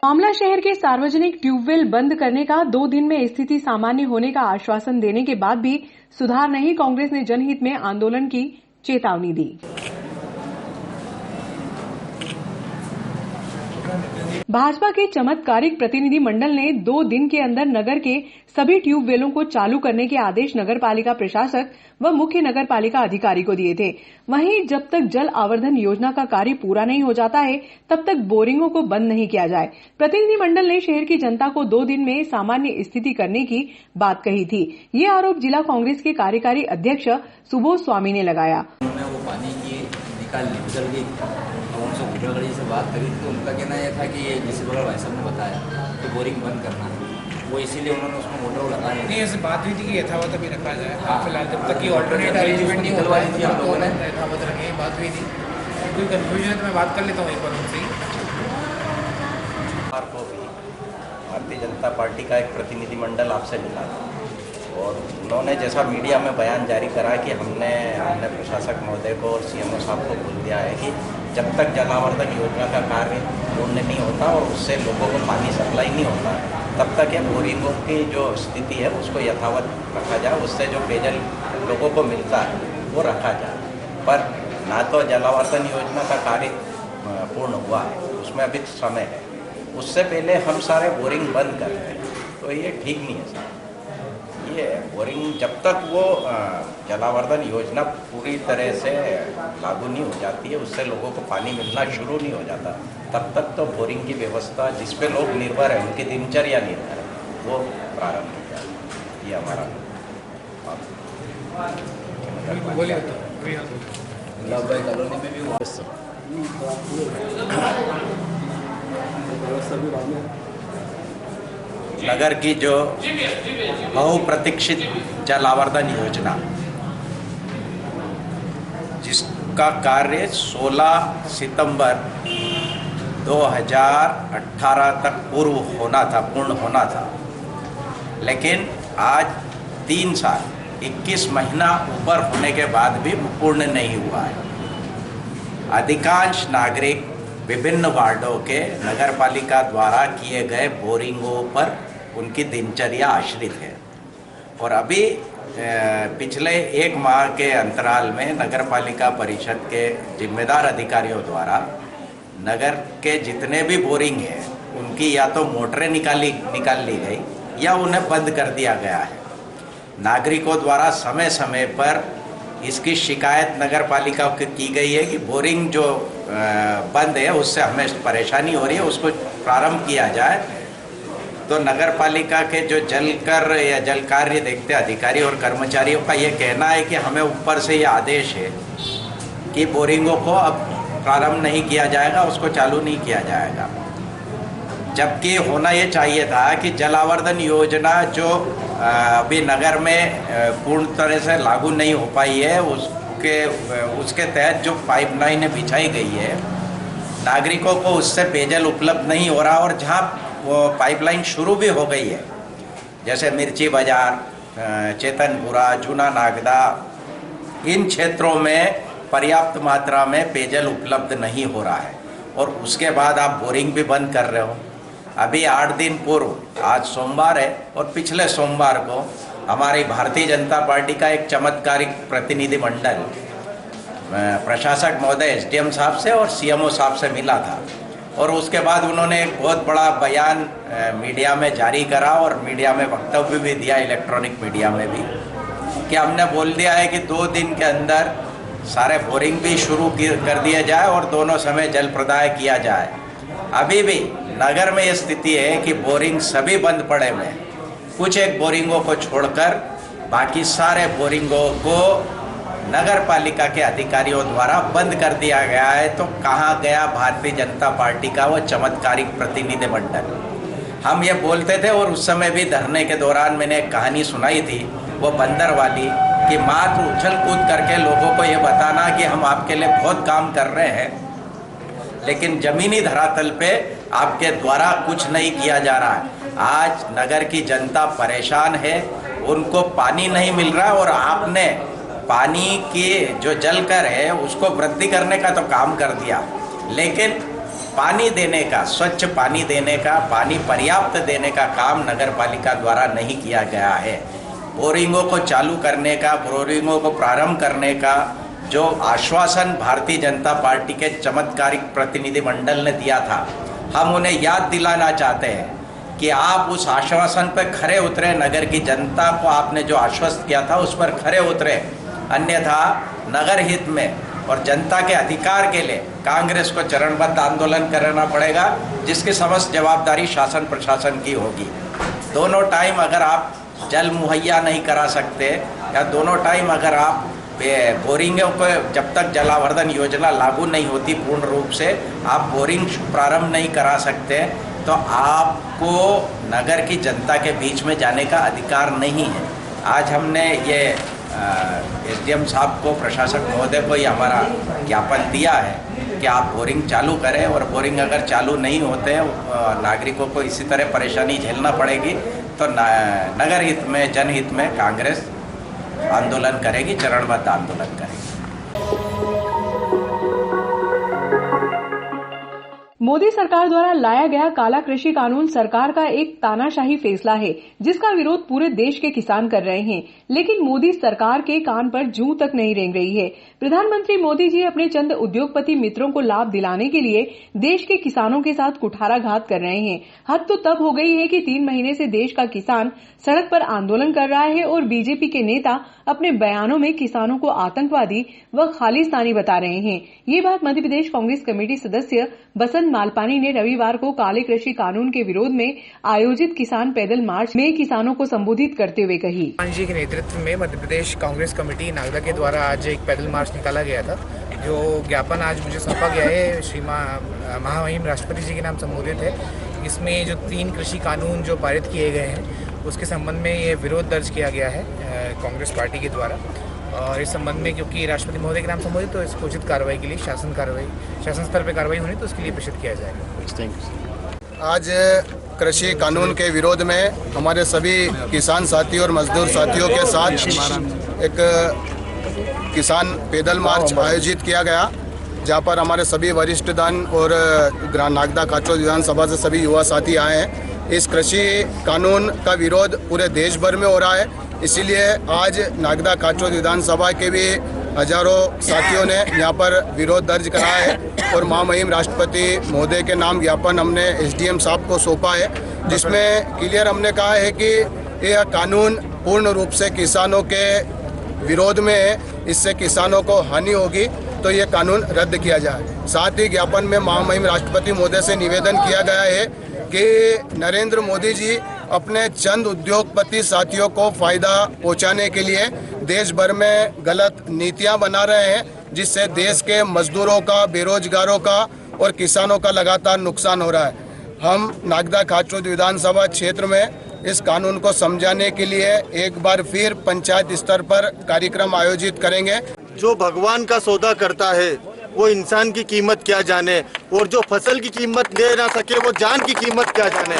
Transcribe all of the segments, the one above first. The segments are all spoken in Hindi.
आमला शहर के सार्वजनिक ट्यूबवेल बंद करने का 2 दिन में स्थिति सामान्य होने का आश्वासन देने के बाद भी सुधार नहीं, कांग्रेस ने जनहित में आंदोलन की चेतावनी दी। भाजपा के चमत्कारिक प्रतिनिधि मंडल ने 2 दिन के अंदर नगर के सभी ट्यूबवेलों को चालू करने के आदेश नगरपालिका प्रशासक व मुख्य नगरपालिका अधिकारी को दिए थे। वहीं जब तक जल आवर्धन योजना का कार्य पूरा नहीं हो जाता है, तब तक बोरिंगों को बंद नहीं किया जाए। प्रतिनिधि मंडल ने शहर की जनता को 2 दिन में सामान्य स्थिति करने की बात कही थी। ये आरोप जिला कांग्रेस के कार्यकारी अध्यक्ष सुबोध स्वामी ने लगाया। वो पानी की निकाल गई, उनसे गुजरगढ़ी से बात करी तो उनका कहना यह था कि ये जिस बगल भाई साहब ने बताया कि बोरिंग बंद करना है, वो इसीलिए उन्होंने उसमें मोटर लगाया। नहीं, ऐसे बात हुई थी कि यथावत अभी रखा जाए। फिलहाल जब तक की ऑल्टरनेट अरेंजमेंट नहीं हुआ है, हम लोगों ने यथावत रखे, बात हुई थी। कोई कन्फ्यूजन है तो मैं बात कर लेता हूँ एक बार उनसे। को भी भारतीय जनता पार्टी का एक प्रतिनिधि मंडल आपसे मिला और उन्होंने जैसा मीडिया में बयान जारी करा कि हमने प्रशासक महोदय को और सीएमओ साहब को बोल दिया है कि जब तक जल आवर्धन योजना का कार्य पूर्ण नहीं होता और उससे लोगों को पानी सप्लाई नहीं होता, तब तक ये बोरिंगों की जो स्थिति है उसको यथावत रखा जाए, उससे जो पेयजल लोगों को मिलता है वो रखा जाए। पर ना तो जल आवर्धन योजना का कार्य पूर्ण हुआ है, उसमें अभी समय है, उससे पहले हम सारे बोरिंग बंद कर रहे हैं, तो ये ठीक नहीं है सर। ये बोरिंग जब तक वो जलावर्धन योजना पूरी तरह से लागू नहीं हो जाती है, उससे लोगों को पानी मिलना शुरू नहीं हो जाता, तब तक तो बोरिंग की व्यवस्था जिस पे लोग निर्भर है, उनकी दिनचर्या निर्भर है, वो प्रारंभ हो जाए। ये हमारा कॉलोनी में भी नगर की जो बहुप्रतीक्षित जल आवर्धन योजना, जिसका कार्य 16 सितंबर 2018 तक पूर्ण होना था, लेकिन आज 3 साल 21 महीना ऊपर होने के बाद भी पूर्ण नहीं हुआ है। अधिकांश नागरिक विभिन्न वार्डों के नगरपालिका द्वारा किए गए बोरिंगों पर उनकी दिनचर्या आश्रित है और अभी पिछले 1 माह के अंतराल में नगरपालिका परिषद के जिम्मेदार अधिकारियों द्वारा नगर के जितने भी बोरिंग हैं उनकी या तो मोटरें निकाल ली गई या उन्हें बंद कर दिया गया है। नागरिकों द्वारा समय समय पर इसकी शिकायत नगरपालिका को की गई है कि बोरिंग जो बंद है उससे हमें परेशानी हो रही है, उसको प्रारंभ किया जाए। तो नगरपालिका के जो जलकर या जल कार्य देखते अधिकारी और कर्मचारियों का ये कहना है कि हमें ऊपर से ये आदेश है कि बोरिंगों को अब प्रारंभ नहीं किया जाएगा, उसको चालू नहीं किया जाएगा। जबकि होना ये चाहिए था कि जल आवर्धन योजना जो अभी नगर में पूर्ण तरह से लागू नहीं हो पाई है, उसके तहत जो पाइपलाइनें बिछाई गई है, नागरिकों को उससे पेयजल उपलब्ध नहीं हो रहा और जहाँ वो पाइपलाइन शुरू भी हो गई है, जैसे मिर्ची बाजार, चेतनपुरा, जूना नागदा, इन क्षेत्रों में पर्याप्त मात्रा में पेयजल उपलब्ध नहीं हो रहा है और उसके बाद आप बोरिंग भी बंद कर रहे हो। अभी 8 दिन पूर्व, आज सोमवार है और पिछले सोमवार को हमारी भारतीय जनता पार्टी का एक चमत्कारिक प्रतिनिधि मंडल प्रशासक महोदय एसडीएम साहब से और सीएमओ साहब से मिला था और उसके बाद उन्होंने एक बहुत बड़ा बयान मीडिया में जारी करा और मीडिया में वक्तव्य भी दिया, इलेक्ट्रॉनिक मीडिया में भी, कि हमने बोल दिया है कि 2 दिन के अंदर सारे बोरिंग भी शुरू कर दिया जाए और दोनों समय जल प्रदाय किया जाए। अभी भी नगर में ये स्थिति है कि बोरिंग सभी बंद पड़े हुए हैं, कुछ एक बोरिंगों को छोड़कर बाकी सारे बोरिंगों को नगर पालिका के अधिकारियों द्वारा बंद कर दिया गया है। तो कहाँ गया भारतीय जनता पार्टी का वो चमत्कारिक प्रतिनिधि मंडल? हम ये बोलते थे और उस समय भी धरने के दौरान मैंने एक कहानी सुनाई थी, वो बंदर वाली, कि मात्र उछल कूद करके लोगों को ये बताना कि हम आपके लिए बहुत काम कर रहे हैं, लेकिन जमीनी धरातल पे आपके द्वारा कुछ नहीं किया जा रहा है। आज नगर की जनता परेशान है, उनको पानी नहीं मिल रहा और आपने पानी की जो जल कर है उसको वृद्धि करने का तो काम कर दिया, लेकिन पानी देने का, स्वच्छ पानी देने का, पानी पर्याप्त देने का काम नगर पालिका द्वारा नहीं किया गया है। बोरिंगों को चालू करने का, बोरिंगों को प्रारंभ करने का जो आश्वासन भारतीय जनता पार्टी के चमत्कारिक प्रतिनिधिमंडल ने दिया था, हम उन्हें याद दिलाना चाहते हैं कि आप उस आश्वासन पर खरे उतरे। नगर की जनता को आपने जो आश्वस्त किया था उस पर खरे उतरे, अन्यथा नगर हित में और जनता के अधिकार के लिए कांग्रेस को चरणबद्ध आंदोलन करना पड़ेगा, जिसकी समस्त जवाबदारी शासन प्रशासन की होगी। दोनों टाइम अगर आप जल मुहैया नहीं करा सकते या दोनों टाइम अगर आप बोरिंगों को, जब तक जलावर्धन योजना लागू नहीं होती पूर्ण रूप से, आप बोरिंग प्रारंभ नहीं करा सकते, तो आपको नगर की जनता के बीच में जाने का अधिकार नहीं है। आज हमने ये एसडीएम साहब को, प्रशासक महोदय को ये हमारा ज्ञापन दिया है कि आप बोरिंग चालू करें, और बोरिंग अगर चालू नहीं होते हैं नागरिकों को इसी तरह परेशानी झेलना पड़ेगी, तो नगर हित में, जनहित में कांग्रेस आंदोलन करेगी, चरणबद्ध आंदोलन करेगी। मोदी सरकार द्वारा लाया गया काला कृषि कानून सरकार का एक तानाशाही फैसला है, जिसका विरोध पूरे देश के किसान कर रहे हैं, लेकिन मोदी सरकार के कान पर जूं तक नहीं रेंग रही है। प्रधानमंत्री मोदी जी अपने चंद उद्योगपति मित्रों को लाभ दिलाने के लिए देश के किसानों के साथ कुठाराघात कर रहे हैं। हद तो तब हो गई है कि 3 महीने से देश का किसान सड़क पर आंदोलन कर रहा है और बीजेपी के नेता अपने बयानों में किसानों को आतंकवादी व खालिस्तानी बता रहे हैं। ये बात मध्य प्रदेश कांग्रेस कमेटी सदस्य बसंत मालपानी ने रविवार को काले कृषि कानून के विरोध में आयोजित किसान पैदल मार्च में किसानों को संबोधित करते हुए कही। जी के नेतृत्व में मध्य प्रदेश कांग्रेस कमेटी नागदा के द्वारा आज एक पैदल मार्च निकाला गया था, जो ज्ञापन आज मुझे सौंपा गया है श्री महामहिम राष्ट्रपति जी के नाम संबोधित है। इसमें जो 3 कृषि कानून जो पारित किए गए हैं उसके संबंध में ये विरोध दर्ज किया गया है कांग्रेस पार्टी के द्वारा, और इस संबंध में क्योंकि राष्ट्रपति महोदय के नाम संबोधित, तो इसको उचित कार्रवाई के लिए शासन स्तर पर कार्रवाई होनी, तो उसके लिए प्रेषित किया जाएगा। आज कृषि कानून के विरोध में हमारे सभी किसान साथी और मजदूर साथियों के साथ एक किसान पैदल मार्च आयोजित किया गया, जहां पर हमारे सभी वरिष्ठ जन और नागदा काचौद विधानसभा से सभी युवा साथी आए हैं। इस कृषि कानून का विरोध पूरे देश भर में हो रहा है, इसीलिए आज नागदा काचौद विधानसभा के भी हजारों साथियों ने यहाँ पर विरोध दर्ज कराया है और महामहिम राष्ट्रपति महोदय के नाम ज्ञापन हमने एसडीएम साहब को सौंपा है, जिसमें क्लियर हमने कहा है कि यह कानून पूर्ण रूप से किसानों के विरोध में है, इससे किसानों को हानि होगी, तो ये कानून रद्द किया जाए। साथ ही ज्ञापन में महामहिम राष्ट्रपति महोदय से निवेदन किया गया है कि नरेंद्र मोदी जी अपने चंद उद्योगपति साथियों को फायदा पहुंचाने के लिए देश भर में गलत नीतियां बना रहे हैं, जिससे देश के मजदूरों का, बेरोजगारों का और किसानों का लगातार नुकसान हो रहा है। हम नागदा काचौद विधानसभा क्षेत्र में इस कानून को समझाने के लिए एक बार फिर पंचायत स्तर पर कार्यक्रम आयोजित करेंगे। जो भगवान का सौदा करता है वो इंसान की कीमत क्या जाने, और जो फसल की कीमत दे ना सके वो जान की कीमत क्या जाने।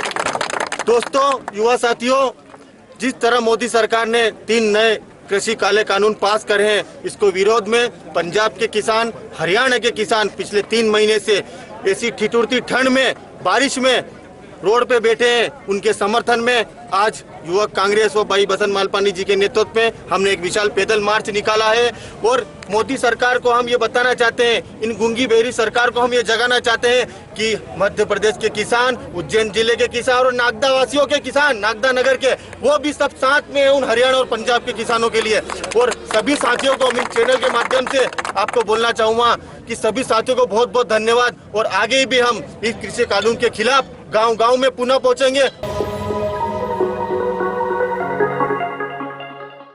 दोस्तों, युवा साथियों, जिस तरह मोदी सरकार ने 3 नए कृषि काले कानून पास करे हैं, इसको विरोध में पंजाब के किसान, हरियाणा के किसान पिछले 3 महीने से ऐसी ठिठुरती ठंड में, बारिश में रोड पे बैठे हैं। उनके समर्थन में आज युवक कांग्रेस व भाई बसंत मालपानी जी के नेतृत्व में हमने एक विशाल पैदल मार्च निकाला है, और मोदी सरकार को हम ये बताना चाहते हैं, इन गूंगी बहरी सरकार को हम ये जगाना चाहते हैं कि मध्य प्रदेश के किसान, उज्जैन जिले के किसान और नागदा वासियों के किसान, नागदा नगर के, वो भी सब साथ में है उन हरियाणा और पंजाब के किसानों के लिए। और सभी साथियों को हम इस चैनल के माध्यम से आपको बोलना चाहूँगा कि सभी साथियों को बहुत बहुत धन्यवाद, और आगे भी हम इस कृषि कानून के खिलाफ गांव-गांव में पुनः पहुंचेंगे।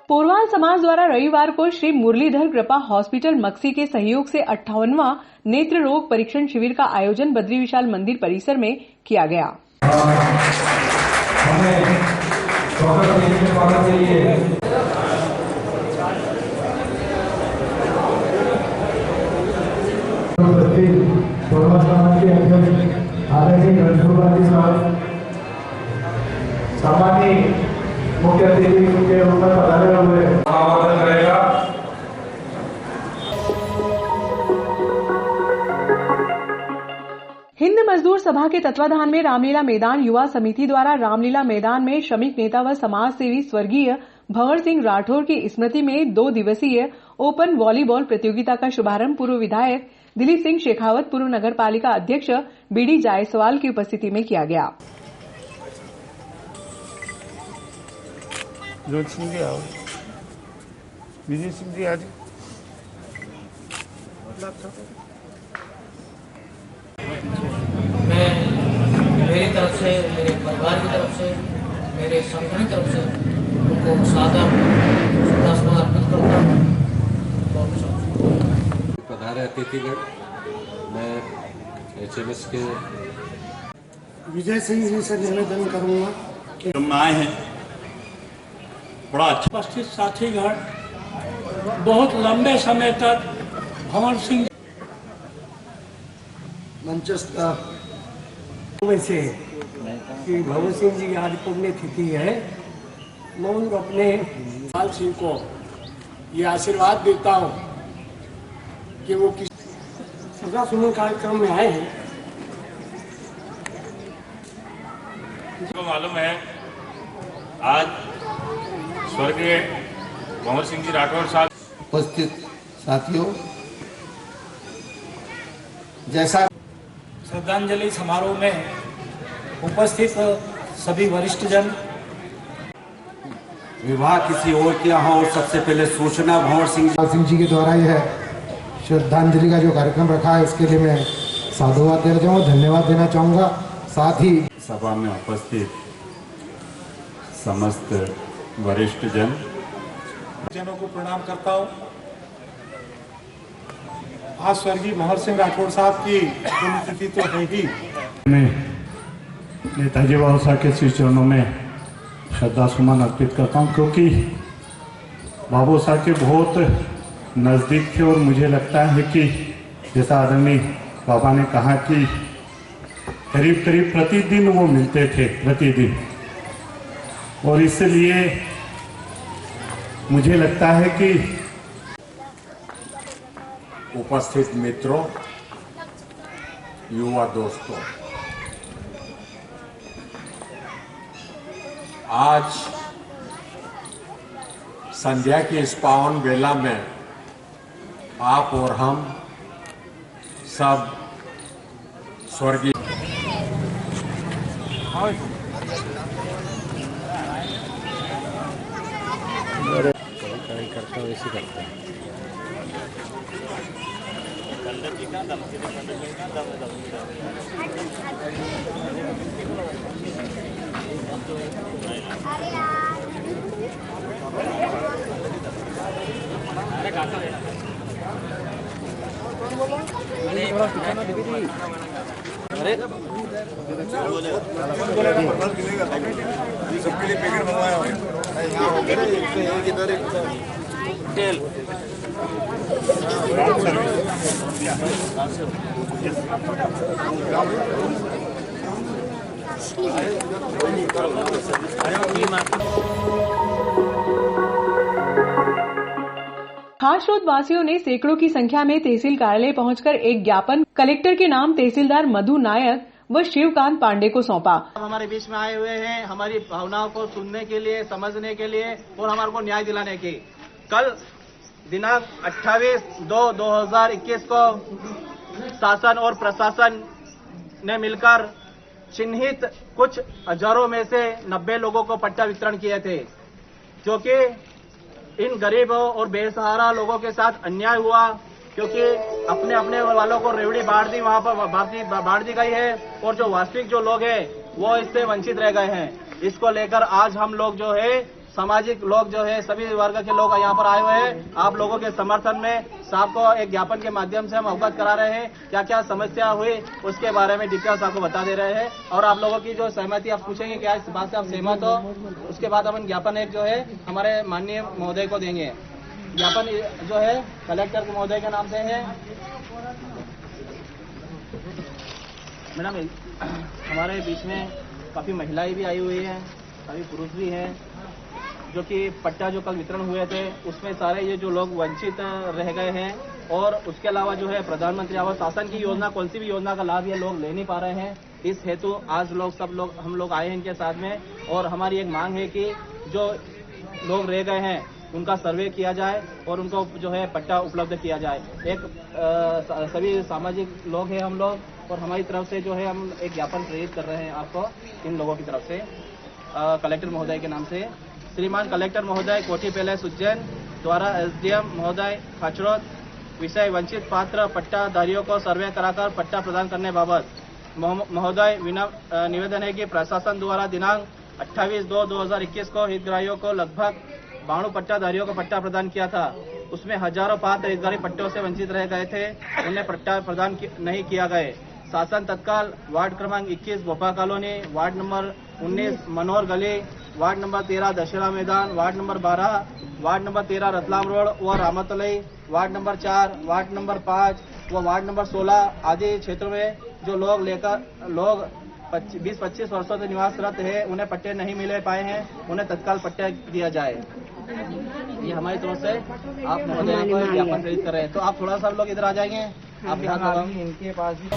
पोरवाल समाज द्वारा रविवार को श्री मुरलीधर कृपा हॉस्पिटल मक्सी के सहयोग से 58वां नेत्र रोग परीक्षण शिविर का आयोजन बद्री विशाल मंदिर परिसर में किया गया। मुख्य अतिथि के रूप में पधारे हुए समापन करेगा। हिंद सभा के तत्वाधान में रामलीला मैदान युवा समिति द्वारा रामलीला मैदान में श्रमिक नेता व समाज सेवी स्वर्गीय भंवर सिंह राठौर की स्मृति में 2 दिवसीय ओपन वॉलीबॉल प्रतियोगिता का शुभारंभ पूर्व विधायक दिलीप सिंह शेखावत, पूर्व नगर पालिका अध्यक्ष बीडी जायसवाल की उपस्थिति में किया गया। मैं मेरी तरफ से, मेरे परिवार की तरफ से, मेरे संगठन की तरफ से उनको सादर श्रद्धासुमन अर्पित करता हूँ। पधारे अतिथिगण, मैं HMS के विजय सिंह जी से निवेदन करूंगा कि हम आए हैं बड़ा अच्छा। उपस्थित साथीगण, बहुत लंबे समय तक भंवर सिंह मंचस्थ में से कि भंवर सिंह जी की आज पुण्यतिथि है, मैं उनको अपने लाल सिंह को ये आशीर्वाद देता हूँ कि वो किस श्रद्धासुमन कार्यक्रम में आए हैं। को मालूम है आज स्वर्गीय भंवर सिंह जी राठौर साहब। उपस्थित साथियों, जैसा श्रद्धांजलि समारोह में उपस्थित सभी वरिष्ठ जन, विवाह किसी और के यहाँ और सबसे पहले सूचना भंवर सिंह जी के द्वारा यह श्रद्धांजलि का जो कार्यक्रम रखा है, इसके लिए मैं साधुवाद देना चाहूँगा, धन्यवाद देना चाहूँगा। साथ ही सभा में उपस्थित समस्त वरिष्ठ जनों को प्रणाम करता हूँ। आज स्वर्गीय भंवर सिंह राठौर साहब की पुण्यतिथि तो है ही। मैं नेताजी बाबा साहब के श्री चरणों में श्रद्धा सुमन अर्पित करता हूँ, क्योंकि बाबू साहब के बहुत नज़दीक थे और मुझे लगता है कि जैसा आदरणीय बाबा ने कहा कि करीब करीब प्रतिदिन वो मिलते थे, प्रतिदिन। और इसलिए मुझे लगता है कि उपस्थित मित्रों, युवा दोस्तों, आज संध्या की इस पावन वेला में आप और हम सब स्वर्गीय करता हूँ, ऐसे करता है। सबके लिए पैकेट मंगवाया हूँ। खासरोद वासियों ने सैकड़ों की संख्या में तहसील कार्यालय पहुंचकर एक ज्ञापन कलेक्टर के नाम तहसीलदार मधु नायक व शिवकांत पांडे को सौंपा। हमारे बीच में आए हुए हैं हमारी भावनाओं को सुनने के लिए, समझने के लिए और हमारे को न्याय दिलाने की। कल दिनांक 28/2/2021 को शासन और प्रशासन ने मिलकर चिन्हित कुछ हजारों में से 90 लोगों को पट्टा वितरण किए थे, जो कि इन गरीबों और बेसहारा लोगों के साथ अन्याय हुआ, क्योंकि अपने अपने वालों को रेवड़ी बांट दी, वहां पर बांट दी गई है और जो वास्तविक जो लोग हैं वो इससे वंचित रह गए हैं। इसको लेकर आज हम लोग जो है सामाजिक लोग जो है सभी वर्ग के लोग यहाँ पर आए हुए हैं। आप लोगों के समर्थन में साहब को एक ज्ञापन के माध्यम से हम अवगत करा रहे हैं, क्या क्या समस्या हुई उसके बारे में डिटेल्स आपको बता दे रहे हैं और आप लोगों की जो सहमति आप पूछेंगे क्या इस बात से आप सहमत हो, उसके बाद अपन ज्ञापन एक जो है हमारे माननीय महोदय को देंगे। ज्ञापन जो है कलेक्टर महोदय के नाम से है। मैडम, हमारे बीच में काफी महिलाएं भी आई हुई हैं, काफी पुरुष भी हैं, जो कि पट्टा जो कल वितरण हुए थे उसमें सारे ये जो लोग वंचित रह गए हैं और उसके अलावा जो है प्रधानमंत्री आवास शासन की योजना, कौन सी भी योजना का लाभ ये लोग ले नहीं पा रहे हैं। इस हेतु आज हम लोग आए हैं इनके साथ में, और हमारी एक मांग है कि जो लोग रह गए हैं उनका सर्वे किया जाए और उनको जो है पट्टा उपलब्ध किया जाए। सभी सामाजिक लोग हैं हम लोग, और हमारी तरफ से जो है हम एक ज्ञापन प्रेरित कर रहे हैं आपको इन लोगों की तरफ से कलेक्टर महोदय के नाम से। श्रीमान कलेक्टर महोदय कोठी पैलेस उज्जैन द्वारा SDM महोदय खाचरोद विषय वंचित पात्र पट्टाधारियों को सर्वे कराकर पट्टा प्रदान करने बाबत महोदय निवेदन है कि प्रशासन द्वारा दिनांक 28/2/2021 को हितग्राहियों को लगभग 92 पट्टाधारियों को पट्टा प्रदान किया था। उसमें हजारों पात्र हितग्राही पट्टों से वंचित रह गए थे, उन्हें पट्टा प्रदान नहीं किया गए। शासन तत्काल वार्ड क्रमांक 21 भोपा कॉलोनी, वार्ड नंबर 19 मनोहर गली, वार्ड नंबर 13 दशहरा मैदान, ward number 12, ward number 13 Ratlam road व रामतलई, वार्ड नंबर 4, वार्ड नंबर 5 व वार्ड नंबर 16 आदि क्षेत्रों में जो लोग 20-25 वर्षों से निवासरत है, उन्हें पट्टे नहीं मिले पाए हैं, उन्हें तत्काल पट्टा दिया जाए। ये हमारी तरफ से आप महोदय को ज्ञापन प्रेरित कर रहे हैं। तो आप थोड़ा सा लोग इधर आ जाएंगे, आपके हाथ में इनके पास भी।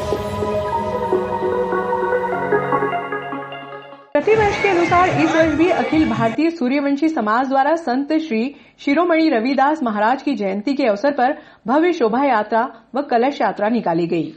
प्रतिवर्ष के अनुसार इस वर्ष भी अखिल भारतीय सूर्यवंशी समाज द्वारा संत श्री शिरोमणि रविदास महाराज की जयंती के अवसर पर भव्य शोभा यात्रा व कलश यात्रा निकाली गई।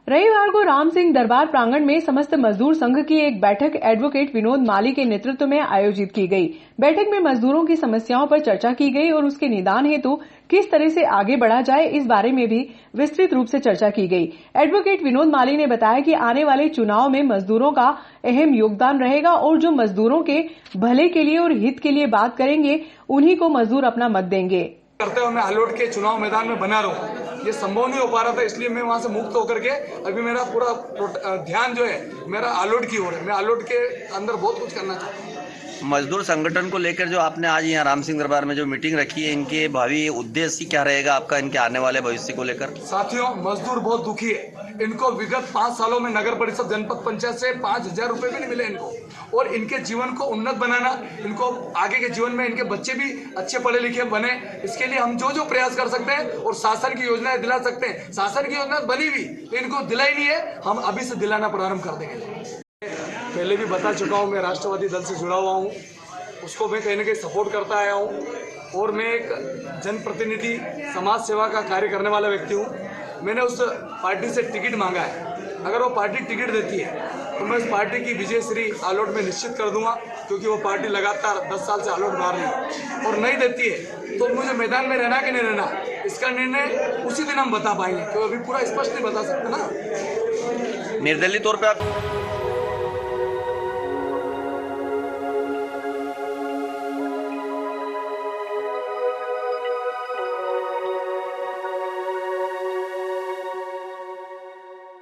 रविवार को राम सिंह दरबार प्रांगण में समस्त मजदूर संघ की एक बैठक एडवोकेट विनोद माली के नेतृत्व में आयोजित की गई। बैठक में मजदूरों की समस्याओं पर चर्चा की गई और उसके निदान हेतु किस तरह से आगे बढ़ा जाए, इस बारे में भी विस्तृत रूप से चर्चा की गई। एडवोकेट विनोद माली ने बताया कि आने वाले चुनाव में मजदूरों का अहम योगदान रहेगा और जो मजदूरों के भले के लिए और हित के लिए बात करेंगे, उन्हीं को मजदूर अपना मत देंगे। करते हुए मैं आलोट के चुनाव मैदान में बना रहूं, ये संभव नहीं हो पा रहा था, इसलिए मैं वहां से मुक्त होकर के अभी मेरा पूरा ध्यान जो है मेरा आलोट की ओर है। मैं आलोट के अंदर बहुत कुछ करना चाहता हूँ। मजदूर संगठन को लेकर जो आपने आज यहाँ राम सिंह दरबार में जो मीटिंग रखी है, इनके भावी उद्देश्य क्या रहेगा आपका, इनके आने वाले भविष्य को लेकर? साथियों, मजदूर बहुत दुखी है। इनको विगत 5 सालों में नगर परिषद जनपद पंचायत से 5,000 रुपए भी नहीं मिले इनको, और इनके जीवन को उन्नत बनाना, इनको आगे के जीवन में इनके बच्चे भी अच्छे पढ़े लिखे बने, इसके लिए हम जो प्रयास कर सकते हैं और शासन की योजनाएं दिला सकते हैं। शासन की योजना बनी हुई, इनको दिलाई नहीं है, हम अभी से दिलाना प्रारंभ कर देंगे। पहले भी बता चुका हूँ, मैं राष्ट्रवादी दल से जुड़ा हुआ हूँ, उसको मैं कहीं ना कहीं सपोर्ट करता आया हूँ, और मैं एक जनप्रतिनिधि समाज सेवा का कार्य करने वाला व्यक्ति हूँ। मैंने उस पार्टी से टिकट मांगा है, अगर वो पार्टी टिकट देती है तो मैं उस पार्टी की विजयश्री आलोट में निश्चित कर दूंगा, क्योंकि वो पार्टी लगातार 10 साल से आलोट मार रही है। और नहीं देती है तो मुझे मैदान में रहना कि नहीं रहना, इसका निर्णय उसी दिन हम बता पाएंगे, क्योंकि अभी पूरा स्पष्ट नहीं बता सकते ना। निर्दलीय तौर पे आप